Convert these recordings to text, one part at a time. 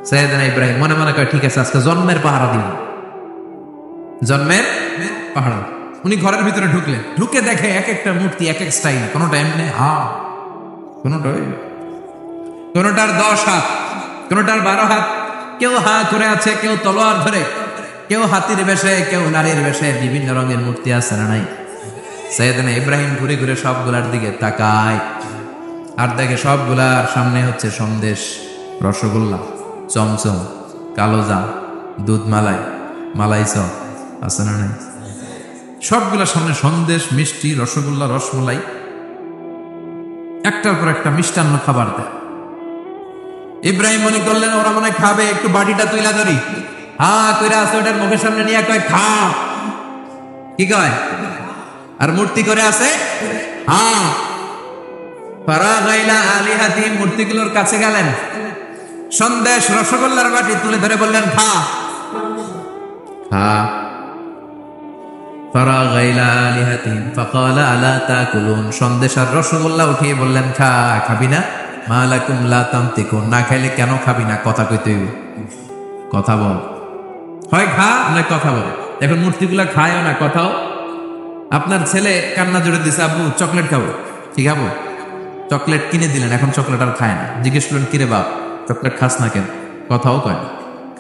সাইয়েদনা ইব্রাহিম মনে মনে কয় ঠিক আছে আজকে জন্মের পাহারা দিব, জন্মের পাহারা। উনি ঘরের ভিতরে ঢুকলেন, ঢুকে দেখে এক একটা মূর্তি এক এক স্টাইল, কোনোটা এমনি কোনোটার 10 হাত, কোনোটার 12 হাত, কেউ হা করে আছে, কেউ তলোয়ার ধরে, কেউ হাতির বেশে, কেউ নারীর বেশে, বিভিন্ন রঙের মূর্তি আছে না নাই? সাইয়েদনা ইব্রাহিম ঘুরে ঘুরে সবগুলার দিকে তাকায় আর দেখে সবগুলার সামনে হচ্ছে সন্দেশ, রসগোল্লা, চমচম, কালোজাম, দুধ মালাই, মালাই চপ আছে না নাই? সবগুলার সামনে সন্দেশ, মিষ্টি, রসগোল্লা, রসমলাই, একটার পর একটা মিষ্টান্ন খাবার দেয়। ইব্রাহিম মনে করলেন ওরা মনে খাবে, একটু বাটিটা তুইলা ধরি, হা কইরা আছে ওটার মুখের সামনে নিয়ে কয় খা, কি কয়? আর মূর্তি করে আছে হ্যাঁ। ফারাগাইলা আলিহাতি, মূর্তিগুলোর কাছে গেলেন, সন্দেশ রসগোল্লার বাটি তুলে ধরে বললেন খা খা। ফারাগাইলা আলিহাতি ফাকালা আলা তাকুলুন, সন্দেশ আর রসগোল্লা উঠিয়ে বললেন খা, খাবি না? মালাকুম লা তামতিকুন, না খাইলে কেন খাবি না? কথা কইতে হইব, কথা বল, হয় খা না কথা বল। এখন মূর্তিগুলা খায়ও না কথাও। আপনার ছেলে কান্না জোরে দিছে, আব্বু চকলেট খাবো, কি খাবো? চকলেট কিনে দিলেন, এখন চকলেট আর খায় না। জিজ্ঞেস করলেন কিরে বাপ চকলেট খাস না কেন? কথাও কয় না,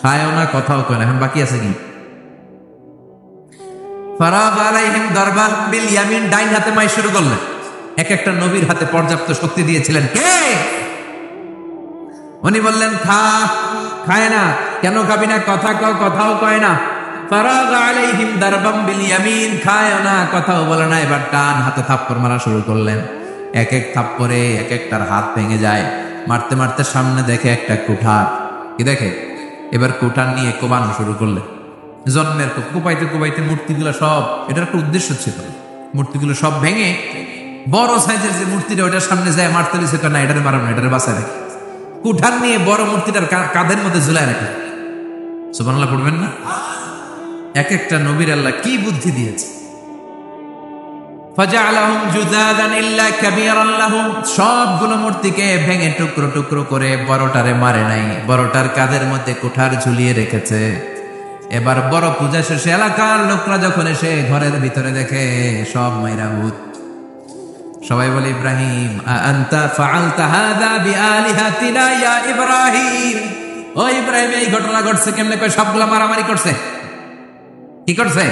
খায়ও না, কথাও কয় না। এখন বাকি আছে কি? ফারাগ আলাইহিম দারবান বিল ইয়ামিন, ডাইন হাতে মাই শুরু করলেন। এক একটা নবীর হাতে পর্যাপ্ত শক্তি দিয়েছিলেন কে? উনি বললেন খা, খায় না। কেন খাবি না? কথা কও, কথাও কয় না। ফারাগ আলাইহিম দারবাম বিল ইয়ামিন, খায় না, কথাও বলে না। এবার ডান হাতে থাপ্পড় মারা শুরু করলেন। এক এক থাপ্পড়ে এক একটার হাত ভেঙে যায়। মারতে মারতে সামনে দেখে একটা কুঠার, কি দেখে? এবার কুঠার নিয়ে কোবানো শুরু করলেন। জন্মের কোপাইতে কোপাইতে মূর্তিগুলো সব, এটার একটা উদ্দেশ্য ছিল, মূর্তিগুলো সব ভেঙে বড় সাইজের যে মূর্তিটা ওটার সামনে যায় মারতে দিছে, না এটারে মারো না, এটারে বাঁচায় রাখে। কুঠার নিয়ে বড় মূর্তিটার কাঁধের মধ্যে ঝুলায় রাখে। সুবহানাল্লাহ পড়বেন না? এক একটা নবীর আল্লাহ কি বুদ্ধি দিয়েছে। ফাজআলাহুম জুদাদান ইল্লা কাবীরান লাহুম, সবগুলো মূর্তিকে ভেঙে টুকরো টুকরো করে বড়টারে মারে নাই, বড়টার কাঁধের মধ্যে কুঠার ঝুলিয়ে রেখেছে। এবার বড় পূজা শেষে এলাকার লোকরা যখন এসে ঘরের ভিতরে দেখে সব মাইরা ভূত। সবাই বলে ইব্রাহিম আনতা ফাআলতা হাযা বিআলিহাতিনা ইয়া ইব্রাহিম, ও ইব্রাহিম এই ঘটনা ঘটছে কেমনে? কয় সবগুলা মারামারি করছে। কি করছে?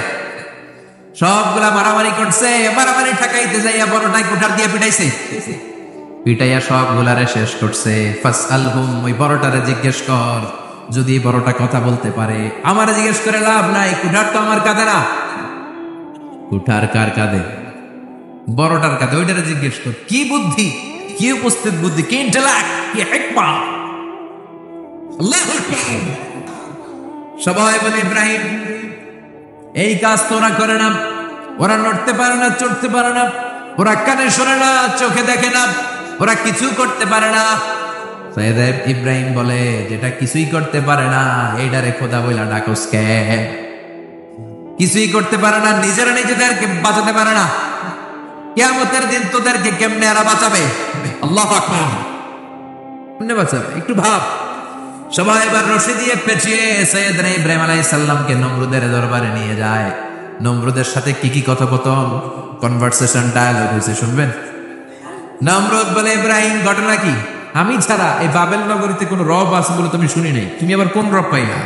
সবগুলা মারামারি করছে। মারামারি ঠেকাইতে যাইয়া বড়টাই কুঠার দিয়ে পিটাইছে, পিটাইয়া সবগুলারে শেষ করছে। ফাসআলহুম, ওই বড়টারে জিজ্ঞেস কর, যদি বড়টা কথা বলতে পারে। আমারে জিজ্ঞেস করে লাভ নাই, কুঠার তো আমার কাঁধে না। কুঠার কার কাঁধে? বড়টার কাঁধে। ওইটারে জিজ্ঞেস কর। কি বুদ্ধি, কি উপস্থিত বুদ্ধি, কি ইন্টেলেক্ট, কি হিকমা! আল্লাহু আকবার। সবাই বলে ইব্রাহিম এই কাজ তো ওরা করে না, ওরা নড়তে পারে না, চড়তে পারে না, ওরা কানে শোনে না, চোখে দেখে না, ওরা কিছু করতে পারে না। সাইয়েদ ইব্রাহিম বলে যেটা কিছুই করতে পারে না এইটারে খোদা বইলা ডাকস কে? কিছুই করতে পারে না, নিজেরা নিজেদেরকে বাঁচাতে পারে না, কিয়ামতের দিন তোদেরকে কেমনে এরা বাঁচাবে? আল্লাহু আকবার। কেমনে বাঁচাবে একটু ভাব। সবাই এবার রশি দিয়ে পেঁচিয়ে সাইয়েদনা ইব্রাহিম আলাইহিস সালামকে নমরুদের দরবারে নিয়ে যায়। নমরুদের সাথে কি কি কথোপকথন, কনভারসেশন, ডায়ালগ হয়েছে শুনবেন। নমরুদ বলে ইব্রাহিম ঘটনা কি? আমি ছাড়া এই বাবেল নগরীতে কোন রব আছে বলে তুমি শুনি নাই। তুমি আবার কোন রব পাইলা?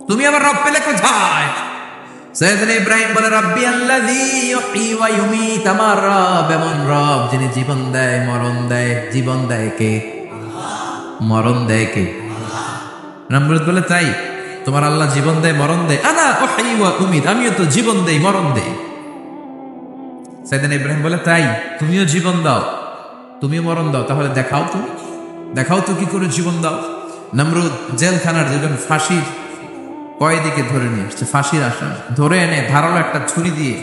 তুমি আবার রব পেলে কোথায়? সাইয়েদনা ইব্রাহিম বলে রাব্বি আল্লাযী ইউহয়ী ওয়া ইউমীত, আমার রব এমন রব যিনি জীবন দেয় মরণ দেয়। জীবন দেয় কে? মরণ দেয় কে? নমরুদ বলে তাই তোমার আল্লাহ জীবন দেয় মরণ দেয়? আনা উহয়ী ওয়া উমীত, আমিও তো জীবন দেই মরণ দেই। সাইয়েদনা ইব্রাহিম বলে তাই তুমিও জীবন দাও, তুমিও মরণ দাও, তাহলে দেখাও তো, দেখাও তো কি করে জীবন দাও। নমরুদ জেলখানার যেজন ফাঁসির কয়েদিকে ধরে নিয়ে আসছে, ফাঁসির আসামি ধরে এনে ধারালো একটা ছুরি দিয়ে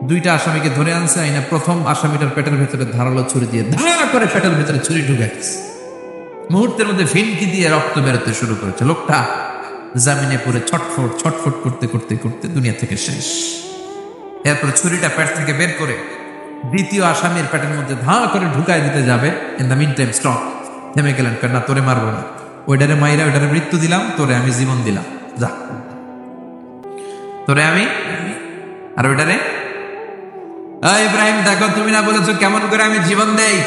দুইটা আসামিকে ধরে আনছে। আইনা প্রথম আসামিটার পেটের ভেতরে ধারালো ছুরি দিয়ে ধারা করে পেটের ভেতরে ছুরি ঢুকাইছে। মুহূর্তের মধ্যে ফিনকি দিয়ে রক্ত বেরোতে শুরু করেছে। লোকটা জামিনে পড়ে ছটফট ছটফট করতে করতে করতে দুনিয়া থেকে শেষ। এরপর ছুরিটা পেট থেকে বের করে দ্বিতীয় আসামির পেটের মধ্যে ধা করে ঢুকাই দিতে যাবে। In the meantime stop, থেমে গেলেন, না তোরে মারবো না, ওইটারে মাইরা ওইটারে মৃত্যু দিলাম, তোরে আমি জীবন দিলাম, যা তোরে আমি আর ওইটারে। ইব্রাহিম দেখো, তুমি না বলেছো কেমন করে আমি জীবন দেই,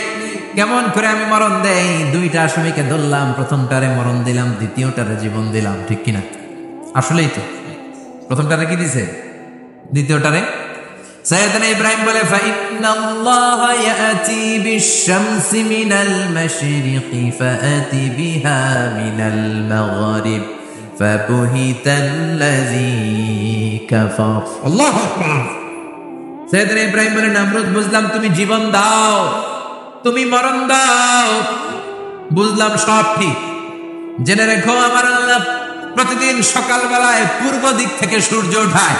কেমন করে আমি মরণ দেই? দুইটা আসামিকে ধরলাম, প্রথমটারে মরণ দিলাম, দ্বিতীয়টারে জীবন দিলাম, ঠিক কিনা? আসলেই তো প্রথমটারে কি দিছে, দ্বিতীয়টারে। সাইয়েদনা ইব্রাহিম বলে ফাইন্নাল্লাহা ইয়াতি বিশ-শামসি মিনাল মাশরিকি ফাআতি বিহা মিনাল মাগরিব ফাবুহিতাল্লাযী কাফার। আল্লাহু আকবার। সাইয়েদনা ইব্রাহিম বলে নমরুদ, বুঝলাম তুমি জীবন দাও, তুমি মরণ দাও, বুঝলাম সব ঠিক। জেনে রেখো আমার আল্লাহ প্রতিদিন সকালবেলায় পূর্ব দিক থেকে সূর্য ওঠায়।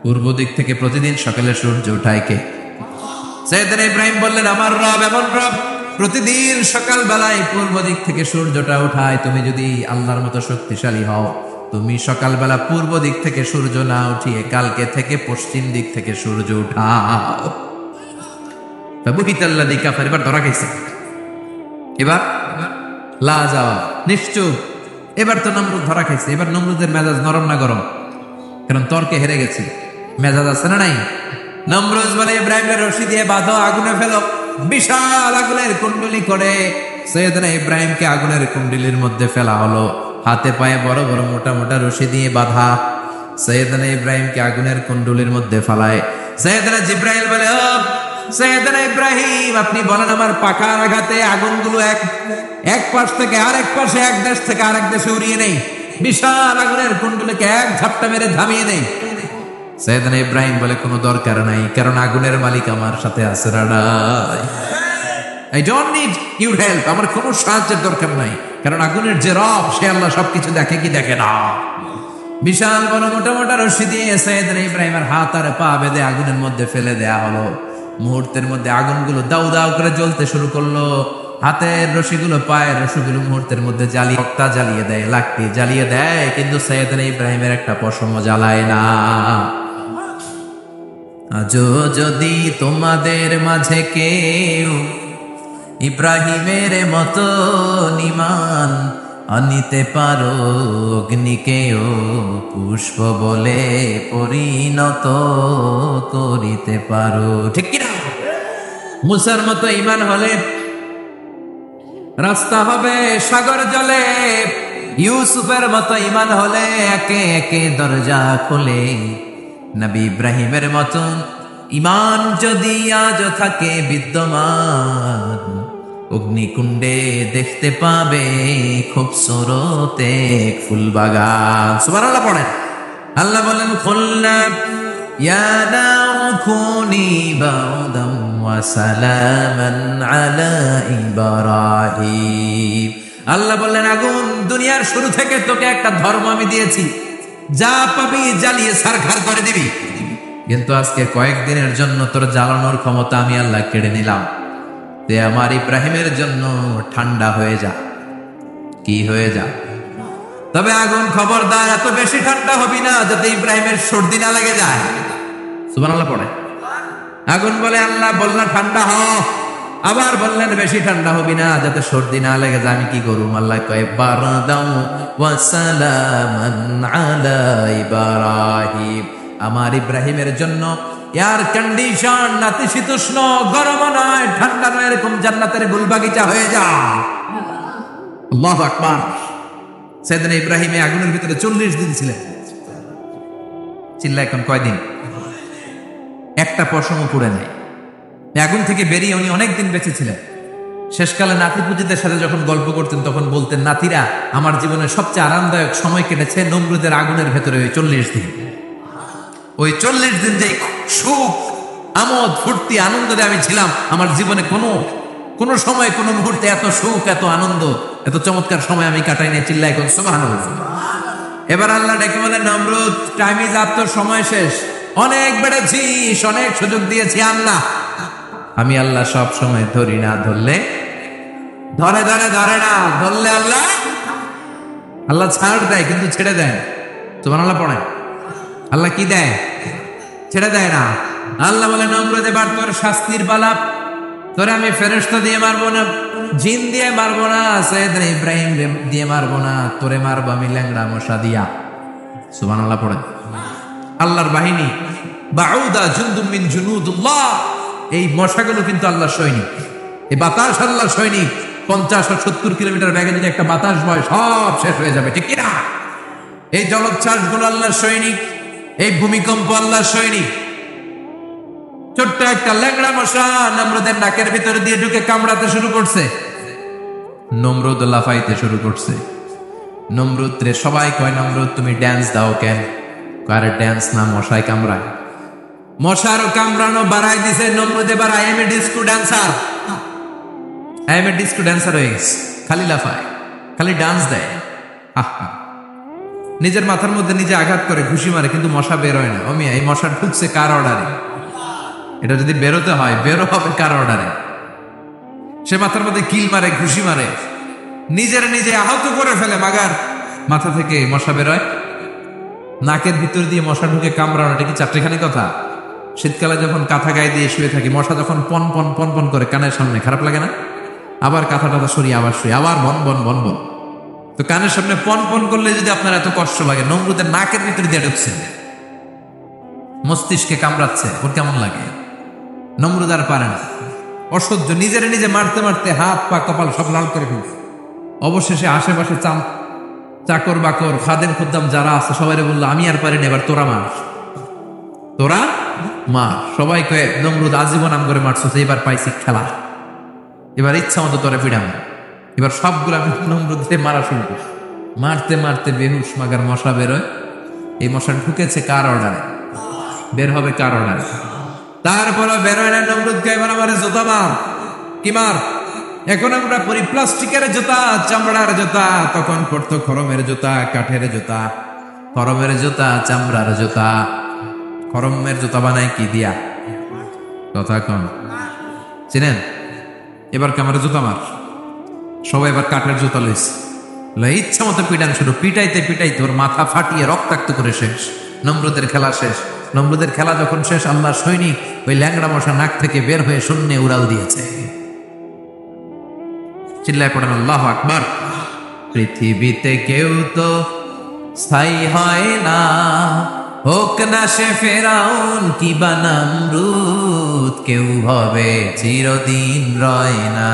পূর্ব দিক থেকে প্রতিদিন সকালে সূর্য উঠায় কে? সাইয়েদনা ইব্রাহিম বললেন আমার রব এমন রব, প্রতিদিন সকালবেলায় পূর্ব দিক থেকে সূর্যটা উঠায়। তুমি যদি আল্লাহর মতো শক্তিশালী হও, তুমি সকালবেলা পূর্ব দিক থেকে সূর্য না উঠিয়ে কালকে থেকে পশ্চিম দিক থেকে সূর্য উঠাও। ফাবুহিতাল্লাযী কাফার। এবার ধরা খাইছে, এবার লা যাওয়া নিশ্চুপ। এবার তো নমরুদ ধরা খাইছে। এবার নমরুদের মেজাজ নরম না গরম? কারণ তর্কে হেরে গেছে, মেজাজ আছে না নাই? নমরুদ বলে ইব্রাহিমের রশি দিয়ে বাঁধো, আগুনে ফেলো। বিশাল আগুনের কুণ্ডলি করে সাইয়েদনা ইব্রাহিমকে আগুনের কুণ্ডলির মধ্যে ফেলা হলো। হাতে পায়ে বড় বড় মোটা মোটা রশি দিয়ে বাঁধা সাইয়েদনা ইব্রাহিমকে আগুনের কুণ্ডলির মধ্যে ফেলায়। সাইয়েদনা জিব্রাইল বলে ও সাইয়েদনা ইব্রাহিম, আপনি বলেন আমার পাখার আঘাতে আগুনগুলো এক পাশ থেকে আরেক পাশে, এক দেশ থেকে আরেক দেশে উড়িয়ে নেই, বিশাল আগুনের কুণ্ডলিকে এক ঝাপটা মেরে থামিয়ে নেই। সাইয়েদনা ইব্রাহিম বলে কোনো দরকার নাই, কারণ আগুনের মালিক আমার সাথে আছে। I don't need your help, আমার কোনো সাহায্যের দরকার নাই, কারণ আগুনের যে রব সে আল্লাহ সবকিছু দেখে কি দেখে না। বিশাল বড় মোটা মোটা রশি দিয়ে সাইয়েদনা ইব্রাহিমের হাত আর পা বেঁধে আগুনের মধ্যে ফেলে দেয়া হলো। মুহূর্তের মধ্যে আগুনগুলো দাউ দাউ করে জ্বলতে শুরু করলো। হাতের রশিগুলো পায়ের রশিগুলো মুহূর্তের মধ্যে জ্বালিয়ে দেয়, লাকড়ি জ্বালিয়ে দেয়, কিন্তু সাইয়েদনা ইব্রাহিমের একটা পশমও জ্বালায় না। আজও যদি তোমাদের মাঝে কেউ ইব্রাহিমের মতো ঈমান আনিতে পারো, অগ্নিকেও পুষ্প বলে পরিণত করিতে পারো, ঠিক কিনা? মুসার মতো ঈমান হলে রাস্তা হবে সাগর জলে, ইউসুফের মতো ঈমান হলে একে একে দরজা খোলে। নবী ইব্রাহিমের মতন ঈমান যদি আজ থাকে বিদ্যমান, অগ্নিকুণ্ডে দেখতে পাবে খুবসুরত এক ফুলবাগান। সুবহানাল্লাহ পড়েন। আল্লাহ বলেন কুলনা ইয়া নারু কুনি বারদান ওয়া সালামান আলা ইব্রাহিম। আল্লাহ বললেন আগুন, দুনিয়ার শুরু থেকে তোকে একটা ধর্ম আমি দিয়েছি, যা পাবি জ্বালিয়ে ছারখার করে দিবি, কিন্তু আজকে কয়েকদিনের জন্য তোর জ্বালানোর ক্ষমতা আমি আল্লাহ কেড়ে নিলাম। তে আমার ইব্রাহিমের জন্য ঠান্ডা হয়ে যা। কি হয়ে যা? তবে আগুন খবরদার এত বেশি ঠান্ডা হবি না যাতে ইব্রাহিমের সর্দি না লেগে যায়। সুবহানাল্লাহ পড়ে। আগুন বলে আল্লাহ বললেন ঠান্ডা হ, আবার বললেন বেশি ঠান্ডা হবি না যাতে সর্দি না লেগে যায়। আমি কি করুম? আল্লাহ কয় বারদাও ওয়া সালামান আলা ইব্রাহিম, আমার ইব্রাহিমের জন্য এয়ার কন্ডিশন, নাতিশীতোষ্ণ, গরম নয় ঠান্ডা নয়, এরকম জান্নাতের গুলবাগিচা হয়ে যা। আল্লাহু আকবার। সাইয়েদনা ইব্রাহিম আগুনের ভিতরে 40 দিন ছিলেন। চিল্লা এখন কয়দিন? একটা পশমও পুড়ে নাই। আগুন থেকে বেরিয়ে উনি অনেকদিন বেঁচে ছিলেন। শেষকালে নাতি পুজিদের সাথে যখন গল্প করতেন তখন বলতেন, নাতিরা আমার জীবনের সবচেয়ে আরামদায়ক সময় কেটেছে নমরুদের আগুনের ভেতরে ওই 40 দিন। ওই 40 দিন যে সুখ, আমোদ, ফুর্তি, আনন্দে আমি ছিলাম, আমার জীবনে কোনো সময় কোনো মুহূর্তে এত সুখ, এত আনন্দ, এত চমৎকার সময় আমি কাটাই নাই। চিল্লায় কোন সুবহানাল্লাহ। এবার আল্লাহ ডেকে বলেন নমরুদ টাইম ইজ আপ, তোর সময় শেষ, অনেক বেড়েছিস, অনেক সুযোগ দিয়েছি আল্লাহ। আমি আল্লাহ সব সময় ধরি না, ধরলে ধরে না, ধরলে আল্লাহ ছাড় দেয় কিন্তু ছেড়ে দেয়। সুবহানাল্লাহ পড়ে। আল্লাহ কি দেয়? ছেড়ে দেয় না। আল্লাহ বলে নমরুদ এবার তোর শাস্তির পালা, তোরে আমি ফেরেশতা দিয়ে মারবো না, জিন দিয়ে মারবো না, সৈয়দনা ইব্রাহিম দিয়ে মারবো না, তোরে মারবো আমি ল্যাংড়া মশা দিয়া। সুবহানাল্লাহ পড়ে। আল্লাহর বাহিনী বাউদা জুনদুম মিন জুনুদুল্লাহ, এই মশাগুলো কিন্তু আল্লাহর সৈনিক। এই বাতাস আল্লাহর সৈনিক। 50 আর 70 কিলোমিটার বেগে যদি একটা বাতাস বয় সব শেষ হয়ে যাবে, ঠিক কিনা? এই জলোচ্ছ্বাস গুলো আল্লাহর সৈনিক, এই ভূমিকম্প আল্লাহর সৈনিক। ছোট্ট একটা ল্যাংড়া মশা নমরুদের নাকের ভিতরে দিয়ে ঢুকে কামড়াতে শুরু করছে। নমরুদ লাফাইতে শুরু করছে। নমরুদ রে সবাই কয়, নমরুদ তুমি ড্যান্স দাও কেন? আরে ড্যান্স না, মশায় কামড়ায়। মশারও কামড়ানো বাড়াই দিছে নমরুদ। এবার I M A disco dancer, I M A disco dancer হয়ে গেছে। খালি লাফায়, খালি ডান্স দেয়। নিজের মাথার মধ্যে নিজে আঘাত করে ঘুষি মারে, কিন্তু মশা বের হয় না। অমিয়া এই মশা ঢুকছে কার অর্ডারে? এটা যদি বেরোতে হয় বেরো হবে কার অর্ডারে? সে মাথার মধ্যে কিল মারে, ঘুষি মারে, নিজের নিজে আহত করে ফেলে। মাগার মাথা থেকে মশা বেরোয়, নাকের ভিতর দিয়ে মশা ঢুকে কামড়ানো, এটা কি চারটিখানি কথা? শীতকালে যখন কাঁথা গায়ে দিয়ে শুয়ে থাকি, মশা যখন পন পন পন পন করে কানের সামনে, খারাপ লাগে না? আবার কাঁথা টাথা সরিয়ে আবার শুয়ে, আবার বন বন বন বন। তো কানের সামনে পন পন করলে যদি আপনার এত কষ্ট লাগে, নমরুদের নাকের ভিতরে দিয়ে ঢুকছে, মস্তিষ্কে কামড়াচ্ছে, ওর কেমন লাগে? নমরুদ আর পারে না, অসহ্য। নিজের নিজে মারতে মারতে হাত পা কপাল সব লাল করে ফেলছে। অবশেষে আশেপাশে চাকর বাকর খাদেম খুদ্দাম যারা আছে সবাই বললো, আমি আর পারি না, এবার তোরা মার, তোরা মার। সবাই কয়ে, নমরুদ আজীবন আম করে মারছো, এবার পাইছি খেলা, এবার ইচ্ছা মতো তোরে পিড়াম। এবার সবগুলা নমরুদকে মারা শুরু করছে। মারতে মারতে বেহুশ মাগার মশা বেরোয়। এই মশা ঢুকেছে কার অর্ডারে? বের হবে কার অর্ডারে? তারপরে বেরোয় না। নমরুদকে এবার আমার জুতা মার। কি মার? এখন আমরা পরি প্লাস্টিকের জুতা, চামড়ার জুতা। তখন পড়তো খরমের জুতা, কাঠের জুতা। খরমের জুতা, চামড়ার জুতা। খরমের জুতা বানায় কি দিয়া? কথা কন, চিনেন? এবার ক্যামেরা জুতা মার। সবাই এবার কাঠের জুতা লইছে, ইচ্ছা মতো পিটান শুরু। পিটাইতে পিটাইতে ওর মাথা ফাটিয়ে রক্তাক্ত করে শেষ। নমরুদের খেলা শেষ। নমরুদের খেলা যখন শেষ, আল্লাহর সৈনিক ওই ল্যাংড়া মশা নাক থেকে বের হয়ে শূন্যে উড়াল দিয়েছে। চিল্লায় পড়েন আল্লাহু আকবার। পৃথিবীতে কেউ তো স্থায়ী হয় না, হোক না সে ফেরাউন কিবা নমরুদ। কেউ ভাবে চিরদিন রয় না,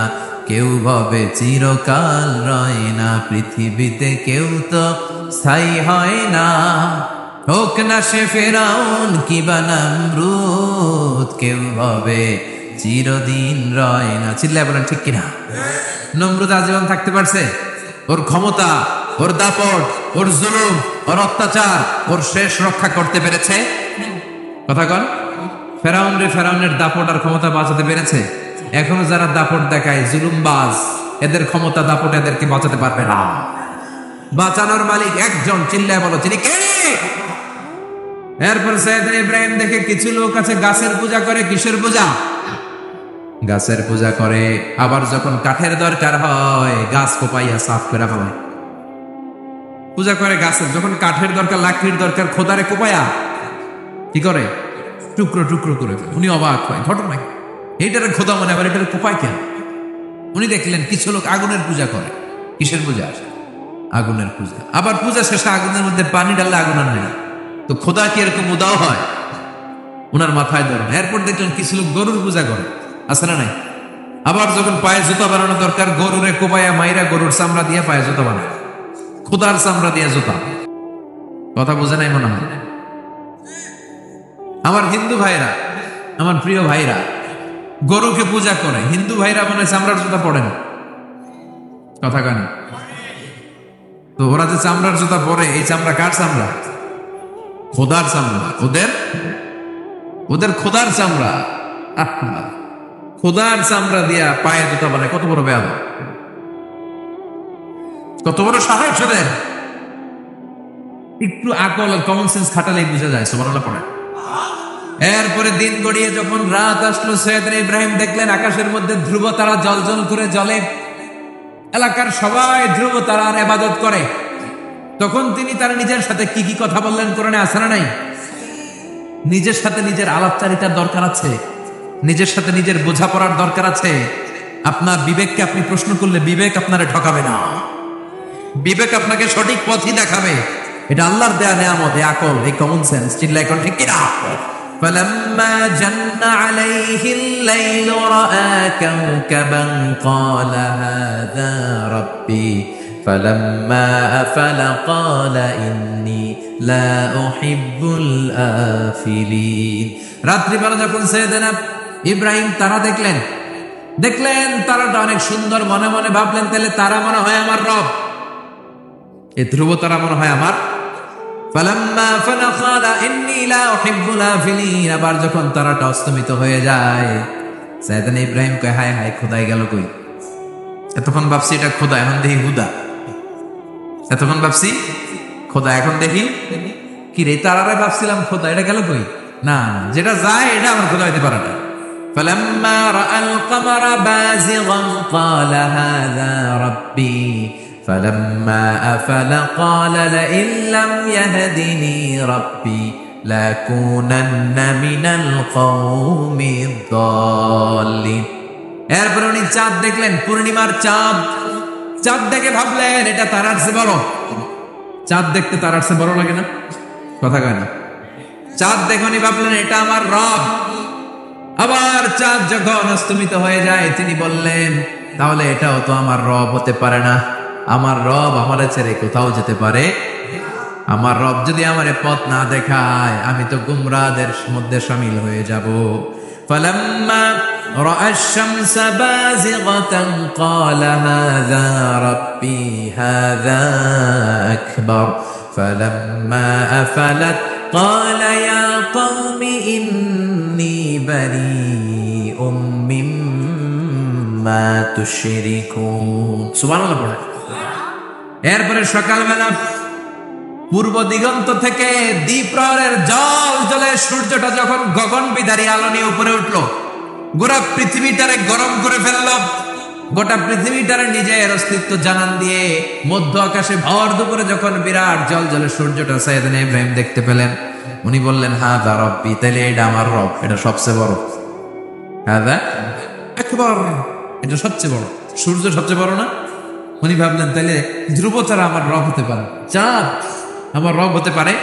কেউ ভাবে চিরকাল রয় না। পৃথিবীতে কেউ তো স্থায়ী হয় না, হোক না সে ফেরাউন কিবা নমরুদ। কেউ ভাবে চিরদিন রয় না। চিল্লায় বলেন ঠিক কিনা? নমরুদ আজীবন থাকতে পারছে? ওর ক্ষমতা, ওর দাপট, ওর জুলুম, ওর অত্যাচার, ওর শেষ রক্ষা করতে পেরেছে? কথা কন। ফেরাউন রে ফেরাউনের দাপট আর ক্ষমতা বাঁচাতে পেরেছে? এখনো যারা দাপট দেখায়, জুলুমবাজ, এদের ক্ষমতা দাপট এদেরকে বাঁচাতে পারবে না। বাঁচানোর মালিক একজন। চিল্লায় বলো তিনি কে? এরপর সৈয়দনা ইব্রাহিম দেখে কিছু লোক আছে গাছের পূজা করে। কিসের পূজা? গাছের পূজা করে। আবার যখন কাঠের দরকার হয়, গাছ কোপাইয়া সাফ করে ফেলায়। পূজা করে গাছের, যখন কাঠের দরকার, লাকড়ির দরকার, খোদারে কোপায়া কি করে? টুকরো টুকরো করে ফেলে। উনি অবাক হয়, ঘটনা এইটারে খোদা মনে, আবার এটারে কোপায় কেন? উনি দেখলেন কিছু লোক আগুনের পূজা করে। কিসের পূজা? আগুনের পূজা। আবার পূজা শেষে আগুনের মধ্যে পানি ঢাললে আগুন আর নেই। তো খোদা কি এরকম উদাও হয়? উনার মাথায় ধরেন। এরপর দেখলেন কিছু লোক গরুর পূজা করে, আছে না নাই? আবার যখন পায়ে জুতা বানানো দরকার, গরুরে কোপায়া মাইরা গরুর চামড়া দিয়ে পায়ে জুতা বানায়। খোদার চামড়া দিয়ে জুতা। কথা বুঝে নাই মনে হয়? আমার হিন্দু ভাইরা, আমার প্রিয় ভাইরা, গরুকে পূজা করে। হিন্দু ভাইরা মনে চামড়ার জুতা পড়ে না। কথা কানে। তো ওরা যে চামড়ার জুতা পরে, এই চামড়া কার চামড়া? খোদার চামড়া। ওদের খোদার চামড়া। খোদার চামড়া দিয়া পায়ে জুতা বানায়। কত বড় বেয়াদ, কত বড় সাহস ওদের! একটু আকল কমন সেন্স খাটালেই বুঝা যায়। সুবহানাল্লাহ পড়ে। এরপরে দিন গড়িয়ে যখন রাত আসলো, সৈয়দনা ইব্রাহিম দেখলেন আকাশের মধ্যে ধ্রুব তারা জ্বলজ্বল করে জ্বলে। এলাকার সবাই ধ্রুব তারার ইবাদত করে। তখন তিনি তার নিজের সাথে কি কি কথা বললেন কোরআনে আছে না নাই? নিজের সাথে নিজের আলাপচারিতার দরকার আছে, নিজের সাথে নিজের বোঝাপড়ার দরকার আছে। আপনার বিবেককে আপনি প্রশ্ন করলে বিবেক আপনারে ঠকাবে না, বিবেক আপনাকে সঠিক পথই দেখাবে। এটা আল্লাহর দেয়া নেয়ামত, এই আকল, এই কমন সেন্স। চিল্লা এখন ঠিক কিনা? فلما جن عليه الليل رأى كوكبا قال هذا ربي فلما أفل قال إني لا أحب الآفلين। রাত্রিবেলা যখন সাইয়েদনা ইব্রাহিম তারা দেখলেন তারাটা অনেক সুন্দর, মনে মনে ভাবলেন তাহলে তারা মনে হয় আমার রব, এই ধ্রুব তারা মনে হয় আমার। ফালাম্মা আফালা ক্বালা ইন্নী লা উহিব্বুল আফিলিন। আবার যখন তারাটা অস্তমিত হয়ে যায়, সাইয়েদনা ইব্রাহিম কয় হায় হায়, খোদাই গেল কই? এতক্ষণ ভাবছি এটা খোদা, এখন দেখি হুদা। এতক্ষণ ভাবছি খোদা, এখন দেখি কি রে? তারারে ভাবছিলাম খোদা, এটা গেল কই? না, যেটা যায় এটা আমার খোদা হইতে পারে না। فلما رأى القمر بازغا قال هذا ربي فلما أفل قال لئن لم يهدني ربي لأكونن من القوم الضالين। এরপর উনি চাঁদ দেখলেন, পূর্ণিমার চাঁদ। চাঁদ দেখে ভাবলেন এটা তারার চেয়ে বড়। চাঁদ দেখতে তারার চেয়ে বড় লাগে না? কথা কয় না? চাঁদ দেখে উনি ভাবলেন এটা আমার রব। আবার চাঁদ যখন অস্তমিত হয়ে যায়, তিনি বললেন তাহলে এটাও তো আমার রব হতে পারে না। আমার রব আমারে ছেড়ে কোথাও যেতে পারে? আমার রব যদি আমারে পথ না দেখায়, আমি তো গুমরাহদের মধ্যে শামিল হয়ে যাব। ফালাম্মা রাআ আশ-শামস বাযিগাতান ক্বালা হাযা রাব্বি হাযা আকবার ফালাম্মা আফালাত ক্বালা ইয়া কওমি ইন্নী বারীউম মিম্মা তুশরিকুন। সুবহানাল্লাহ পড়ে। এরপরে সকালবেলা পূর্ব দিগন্ত থেকে দ্বীপ্রহরের জল জলে সূর্যটা যখন গগন বিদারী আলো নিয়ে উপরে উঠলো, গোটা পৃথিবীটারে গরম করে ফেললো। গোটা পৃথিবীটারে নিজের অস্তিত্ব জানান দিয়ে মধ্য আকাশে ভর দুপুরে যখন বিরাট জল জলে সূর্যটা সাইয়েদনা ইব্রাহিম দেখতে পেলেন, উনি বললেন হাযা রাব্বি, তাইলে এটা আমার রব, এটা সবচেয়ে বড়। হাযা আকবার, এটা সবচেয়ে বড়। সূর্য সবচেয়ে বড় না? উনি ভাবলেন তাহলে ধ্রুব তারা আমার রব হতে পারে, চাঁদ আমার রব হতে পারে,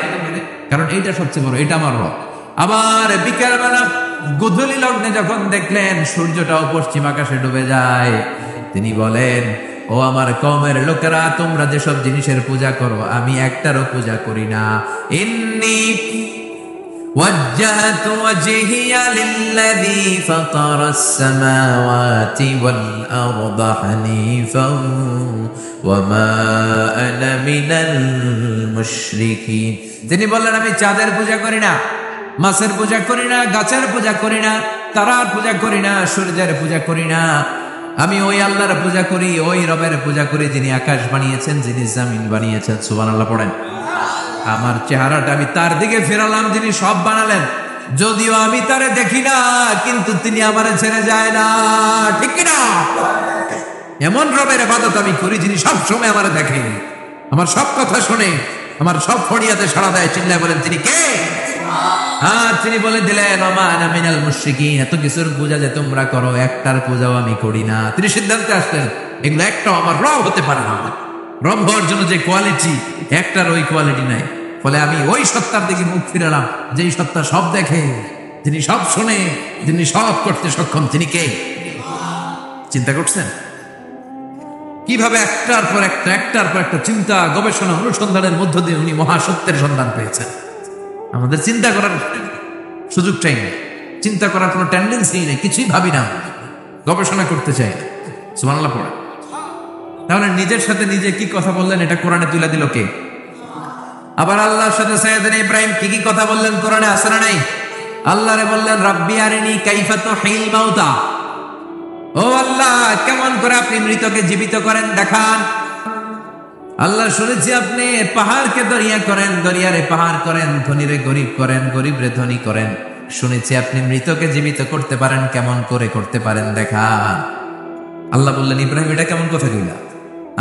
কারণ এইটা সবচেয়ে বড়, এটা আমার রব। আবার বিকেলবেলা গোধূলি লগ্নে যখন দেখলেন সূর্যটাও পশ্চিম আকাশে ডুবে যায়, তিনি বলেন ও আমার কওমের লোকেরা, তোমরা যেসব জিনিসের পূজা করো আমি একটারও পূজা করি না। ইন্নী وجهت وجهي للذي فطر السماوات والأرض حنيفا وما أنا من المشركين। তিনি বললেন আমি চাঁদের পূজা করি না, মাছের পূজা করি না, গাছের পূজা করি না, তারার পূজা করি না, সূর্যের পূজা করি না। আমি ওই আল্লাহর পূজা করি, ওই রবের পূজা করি যিনি আকাশ বানিয়েছেন, যিনি জমিন বানিয়েছেন। সুবহানাল্লাহ পড়েন। আমার চেহারাটা আমি তার দিকে ফেরালাম যিনি সব বানালেন, যদিও আমি তারে দেখি না, কিন্তু তিনি আমারে ছেড়ে যায় না। ঠিক কিনা? এমন রবের ইবাদত আমি করি যিনি সব সময় আমারে দেখে, আমার সব কথা শুনে, আমার সব ফড়িয়াতে সাড়া দেয়। চিল্লায় বলেন তিনি কে? আর তিনি বলে দিলেন ওমা আনা মিনাল মুশরিকিন, এত কিছুর পূজা যে তোমরা করো একটার পূজাও আমি করি না। তিনি সিদ্ধান্তে আসলেন এগুলো একটাও আমার রব হতে পারে না। রব হওয়ার জন্য যে কোয়ালিটি, একটার ওই কোয়ালিটি নাই। ফলে আমি ওই সত্তার দিকে মুখ ফিরালাম যেই সত্তা সব দেখে, যিনি সব শুনে, যিনি সব করতে সক্ষম। তিনি কে? চিন্তা করছেন কিভাবে একটার পর একটা চিন্তা, গবেষণা, অনুসন্ধানের মধ্য দিয়ে উনি মহাসত্যের সন্ধান পেয়েছেন। আমাদের চিন্তা করার সুযোগটাই নেই, চিন্তা করার কোনো টেন্ডেন্সি নেই, কিছুই ভাবি না, গবেষণা করতে চাই না। সুবহানাল্লাহ পড়ে। তাহলে নিজের সাথে নিজে কি কথা বললেন এটা কোরআনে তুলে দিল কে? আবার আল্লাহর সাথে সাইয়েদনা ইব্রাহিম কি কি কথা বললেন কোরআনে আছে না নাই? আল্লাহরে বললেন রাব্বি আরিনি কাইফা তুহিল মাউতা, ও আল্লাহ কেমন করে আপনি মৃতকে জীবিত করেন দেখান। আল্লাহ শুনেছি আপনি পাহাড়কে দরিয়া করেন, দরিয়ারে পাহাড় করেন, ধনীরে গরিব করেন, গরিবরে ধনী করেন। শুনেছি আপনি মৃতকে জীবিত করতে পারেন, কেমন করে করতে পারেন দেখান। আল্লাহ বললেন ইব্রাহিম এটা কেমন কথা কইলা?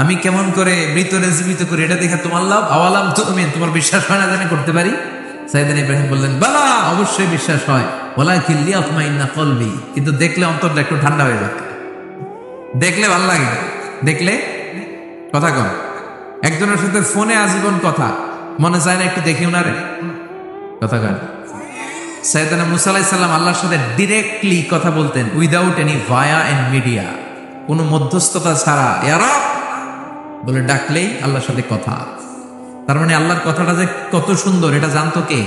আমি কেমন করে মৃতরে জীবিত করি এটা দেখে তোমার লাভ? আওয়ালাম তুমিন, তোমার বিশ্বাস হয় না জানি করতে পারি? সাইয়েদনা ইব্রাহিম বললেন বালা, অবশ্যই বিশ্বাস হয়, ওয়ালাকিন লিয়াতমাইন্না কলবি, কিন্তু দেখলে অন্তরটা একটু ঠান্ডা হয়ে যাবে। দেখলে ভাল লাগে, দেখলে কথা কন। একজনের সাথে ফোনে আজীবন কথা, মনে চায় না একটু দেখি ওনারে? কথা কন। সাইয়েদনা মুসা আলাইহিস সালাম আল্লাহর সাথে ডিরেক্টলি কথা বলতেন, without any via and media, কোনো মধ্যস্থতা ছাড়া। ইয়া রব বলে ডাকলেই আল্লাহর সাথে কথা। তার মানে আল্লাহর কথাটা যে কত সুন্দর এটা জানতো কে?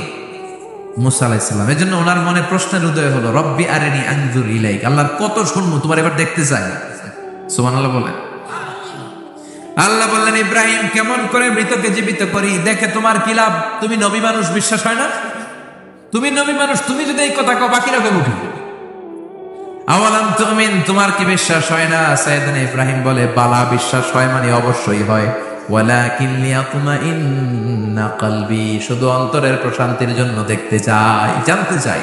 মুসা আলাইহিস সালাম। এজন্য ওনার মনে প্রশ্নের উদয় হলো, রব্বি আরিনি আনজুর ইলাইক, আল্লাহর কত শুনবো, তোমার এবার দেখতে চাই। সুবহানাল্লাহ বলেন। আল্লাহ বললেন, ইব্রাহিম কেমন করে মৃতকে জীবিত করি, দেখে তোমার কি লাভ? তুমি নবী মানুষ, বিশ্বাস হয় না? তুমি নবী মানুষ, তুমি যদি এই কথা কও বাকিরা কইব কি? আওয়ালাম তুমিন, তোমার কি বিশ্বাস হয় না? সাইয়েদনা ইব্রাহিম বলে, বালা, বিশ্বাস হয়, মানে অবশ্যই হয়। ওয়ালাকিন লিয়াতমাইন্না কলবি, শুধু অন্তরের প্রশান্তির জন্য দেখতে চাই, জানতে চাই।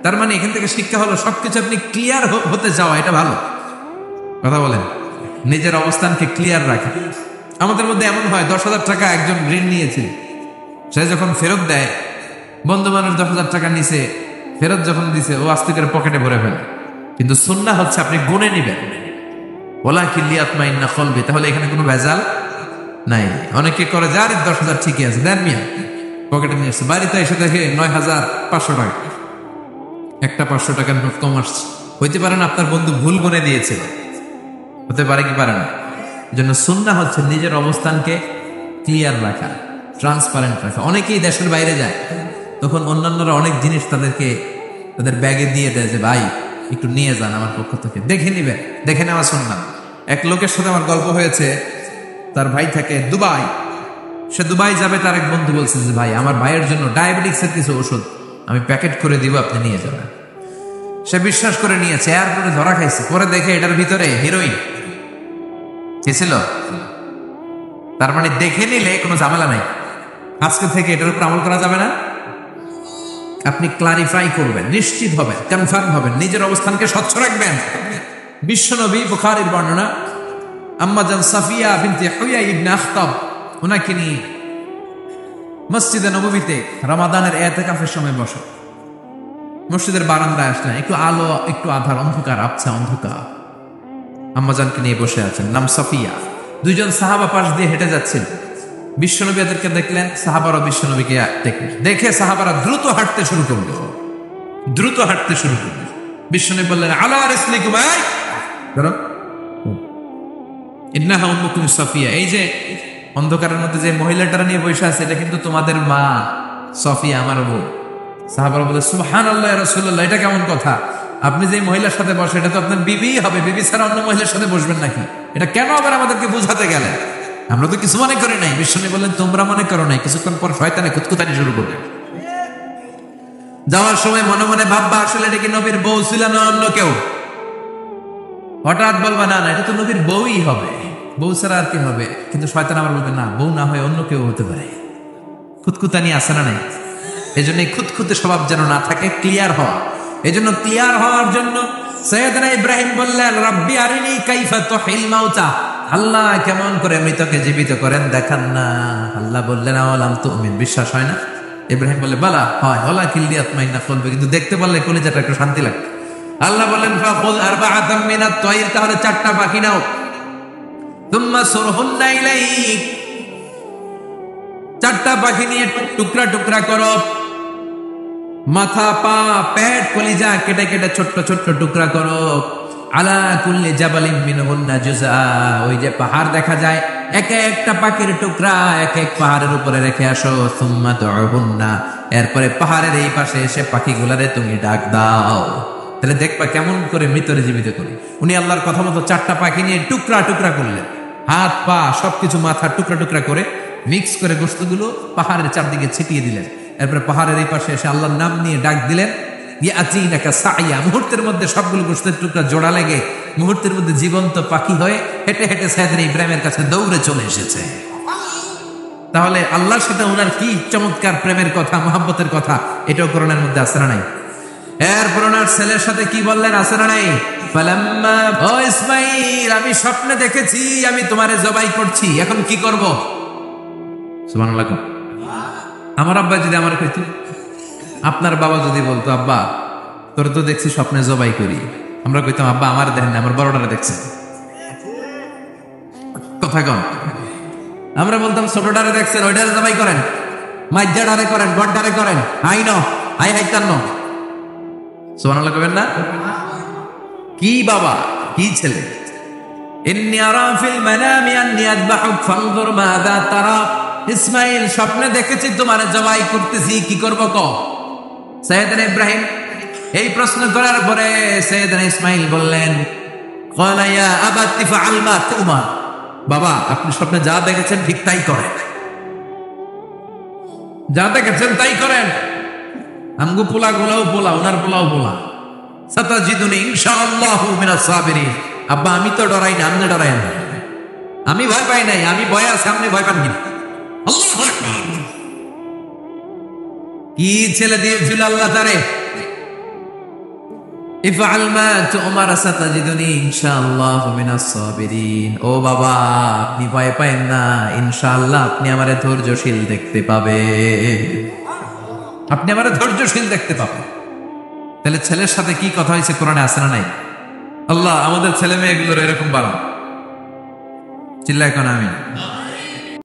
তার মানে এখান থেকে শিক্ষা হলো, সবকিছু আপনি ক্লিয়ার হতে চাও, এটা ভালো কথা বলেন। নিজের অবস্থানকে ক্লিয়ার রাখা। আমাদের মধ্যে এমন হয়, 10,000 টাকা একজন ঋণ নিয়েছে, সে যখন ফেরত দেয়, বন্ধু মানুষ 10,000 টাকা নিছে, ফেরত যখন দিছে ও আস্তে করে পকেটে ভরে ফেলে। কিন্তু সুন্নাহ হচ্ছে আপনি গুনে নিবেন, ওয়ালাকিন লিয়াতমাইন্না কলবি, তাহলে এখানে কোনো ভেজাল নাই। অনেকে করে, যার 10,000 ঠিকই আছে, দেন মিয়া, পকেটে নিয়ে আসছে, বাড়িতে এসে দেখে 9,500 টাকা, একটা 500 টাকার নোট কম আসছে। হইতে পারে না আপনার বন্ধু ভুল গুনে দিয়েছে, হতে পারে কি পারে না। জন্য সুন্নাহ হচ্ছে নিজের অবস্থানকে ক্লিয়ার রাখা, ট্রান্সপারেন্ট রাখা। অনেকেই দেশের বাইরে যায়, তখন অন্যান্যরা অনেক জিনিস তাদের ব্যাগে দিয়ে দেয়, যে ভাই একটু নিয়ে যান আমার পক্ষ থেকে, দেখে নিবে, দেখে নেওয়া সুন্নাহ। এক লোকের সাথে আমার গল্প হয়েছে, তার ভাই থাকে দুবাই, সে দুবাই যাবে, তার এক বন্ধু বলছে যে ভাই আমার ভাইয়ের জন্য ডায়াবেটিক্সের কিছু ওষুধ আমি প্যাকেট করে দিব, আপনি নিয়ে যাবেন। সে বিশ্বাস করে নিয়েছে, এয়ারপোর্টে ধরা খাইছে, পরে দেখে এটার ভিতরে হিরোইন কি ছিল। তার মানে দেখে নিলে কোনো ঝামেলা নাই, আজকে থেকে এটার উপর আমল করা যাবে না। আপনি ক্লারিফাই করবেন, নিশ্চিত হবেন, কনফার্ম হবেন, নিজের অবস্থানকে স্বচ্ছ রাখবেন। বিশ্বনবী, বুখারীর বর্ণনা, আম্মা জান সাফিয়া বিনতে হুয়াই ইবনে আখতাব, ওনাকে নিয়ে মসজিদে নববীতে রমাদানের ইতিকাফের সময় বসে, মসজিদের বারান্দায় আসলেন, একটু আলো, একটু আধার, অন্ধকার, আবছা অন্ধকার। আম্মাজানকে নিয়ে বসে আছেন, নাম সাফিয়া। দুইজন সাহাবা পাশ দিয়ে হেঁটে যাচ্ছেন, বিশ্বনবী এদেরকে দেখলেন, সাহাবারা বিশ্বনবীকে দেখলেন, দেখে সাহাবারা দ্রুত হাঁটতে শুরু করলো, দ্রুত হাঁটতে শুরু করলো। বিশ্বনবী বললেন, আলা রিসলিকুম, ধরো, ইন্নাহা উম্মুকুম সাফিয়া, এই যে অন্ধকারের মধ্যে যে মহিলাটারা নিয়ে বসে আছে, এটা কিন্তু তোমাদের মা সাফিয়া, আমার বউ। সাহাবারা বলে, সুবহানাল্লাহ ইয়া রাসূলুল্লাহ, এটা কেমন কথা? আপনি যে মহিলার সাথে বসে, এটা তো আপনার বিবি হবে, বিবি ছাড়া অন্য মহিলার সাথে বসবেন নাকি? এটা কেন আবার আমাদেরকে বুঝাতে গেলেন? আমরা তো কিছু মনে করি নাই। বিশ্বনবী বললেন, তোমরা মনে করো নাই, কিছুক্ষণ পর শয়তানে কুতকুতানি শুরু করবে। যাওয়ার সময় মনে মনে ভাববা, আসলে এটা কি নবীর বউ ছিল না অন্য কেউ? হঠাৎ বলবা, না না, এটা তো নবীর বউই হবে, বউ ছাড়া আর কি হবে? কিন্তু শয়তান আবার বলবে, না, বউ না হয় অন্য কেউ হতে পারে। খুঁতখুতানি আছে না নাই? এই জন্য খুঁতখুতে স্বভাব যেন না থাকে, ক্লিয়ার হওয়া। এই জন্য ক্লিয়ার হওয়ার জন্য সাইয়েদনা ইব্রাহিম বললেন, রব্বি আরিনি কাইফা তুহিল মাউতা, আল্লাহ কেমন করে মৃতকে জীবিত করেন দেখান না। আল্লাহ বললেন, আওয়ালাম তুমিন, বিশ্বাস হয় না? ইব্রাহিম বলে, বালা হয়, ওয়ালাকিন লিয়াতমাইন্না কলবি, কিন্তু দেখতে পারলে কলিজাটা একটু শান্তি লাগে। আল্লাহ বললেন, ফাখুয আরবাআতাম মিনাত তায়র, তাহলে 4টা পাখি নাও, তুম্মা সুরহুন্না ইলাইক, 4টা পাখি নিয়ে টুকরা টুকরা করো, মাথা, পা, পেট, কলিজা কেটে কেটে ছোট্ট ছোট্ট টুকরা করো। আলা কুল্লি জাবালিন মিনহুন্না জুযা, ওই যে পাহাড় দেখা যায়, এক একটা পাখির টুকরা এক এক পাহাড়ের উপরে রেখে আসো। সুম্মা দুহুন্না, এরপরে পাহাড়ের এই পাশে এসে পাখিগুলারে তুমি ডাক দাও, তাহলে দেখবা কেমন করে মৃতরে জীবিত করে। উনি আল্লাহর কথা মতো 4টা পাখি নিয়ে টুকরা টুকরা করলেন, হাত পা সবকিছু মাথা টুকরা টুকরা করে মিক্স করে গোশতগুলো পাহাড়ের চারদিকে ছিটিয়ে দিলেন। এরপরে পাহাড়ের এই পাশে এসে আল্লাহর নাম নিয়ে ডাক দিলেন, ইয়াতিনাকা সাইয়া, মুহূর্তের মধ্যে সবগুলো গোশতের টুকরা জোড়া লেগে মুহূর্তের মধ্যে জীবন্ত পাখি হয়ে হেঁটে হেঁটে সাইয়েদনা ইব্রাহিমের কাছে দৌড়ে চলে এসেছে। তাহলে আল্লাহর সাথে ওনার কি চমৎকার প্রেমের কথা, মহব্বতের কথা, এটাও কোরআনের মধ্যে আছে না নাই? এরপর ওনার ছেলের সাথে কি বললেন, আছে না নাই? ফালাম্মা, ও ইসমাঈল, আমি স্বপ্নে দেখেছি আমি তোমারে জবাই করছি, এখন কি করব? সুবহানাল্লাহ। আমার আব্বা যদি আমার কইতো, আপনার বাবা যদি বলতো, আব্বা তোর তো দেখছি স্বপ্নে জবাই করি, আমরা কইতাম, আব্বা আমার দেখেন না, আমার বড়টারে দেখছে। কথা কন। আমরা বলতাম ছোটটারে দেখছেন ওইটারে জবাই করেন, মাইজাডারে করেন, গড্ডারে করেন, হাই ন হাই হাইতান ন। সুবহানাল্লাহ কবেন না? কি বাবা কি ছেলে। ইন্নী আরা ফিল মানামি আন্নী আযবাহুক ফানজুর মাযা তারা। ইসমাঈল স্বপ্নে দেখেছি তোমারে জবাই করতেছি, কি করব ক? সাইয়েদনা ইব্রাহিম এই প্রশ্ন করার পরে সাইয়েদনা ইসমাঈল বললেন, ক্বালা ইয়া আবাতি ফাআল মা তুমার। বাবা আপনি স্বপ্নে যা দেখেছেন ঠিক তাই করেন, যা দেখেছেন তাই করেন। আমগো পোলা গোলাও পোলা, ওনার পোলাও পোলা। সাতাজিদুনি ইনশাআল্লাহু মিনাস সাবিরিন। আব্বা আমি তো ডরাই না, আপনি ডরাই না। আমি ভয় পাই নাই, আমি ভয় আছে, আপনি ভয় পান কিনা? আল্লাহু আকবার। কি ছেলে দিয়েছিল আল্লাহ তারে। ইফআল মা তুমার সাতাজিদুনি ইনশাআল্লাহু মিনাস সাবিরিন। ও বাবা আপনি ভয় পায়েন না, ইনশাআল্লাহ আপনি আমারে ধৈর্যশীল দেখতে পাবেন, আপনি আমারে ধৈর্যশীল দেখতে পাবেন। তাহলে ছেলের সাথে কি কথা হয়েছে কোরআনে আছে না নাই? আল্লাহ আমাদের ছেলে মেয়েগুলোর এরকম বানান। চিল্লায় কোন আমিন।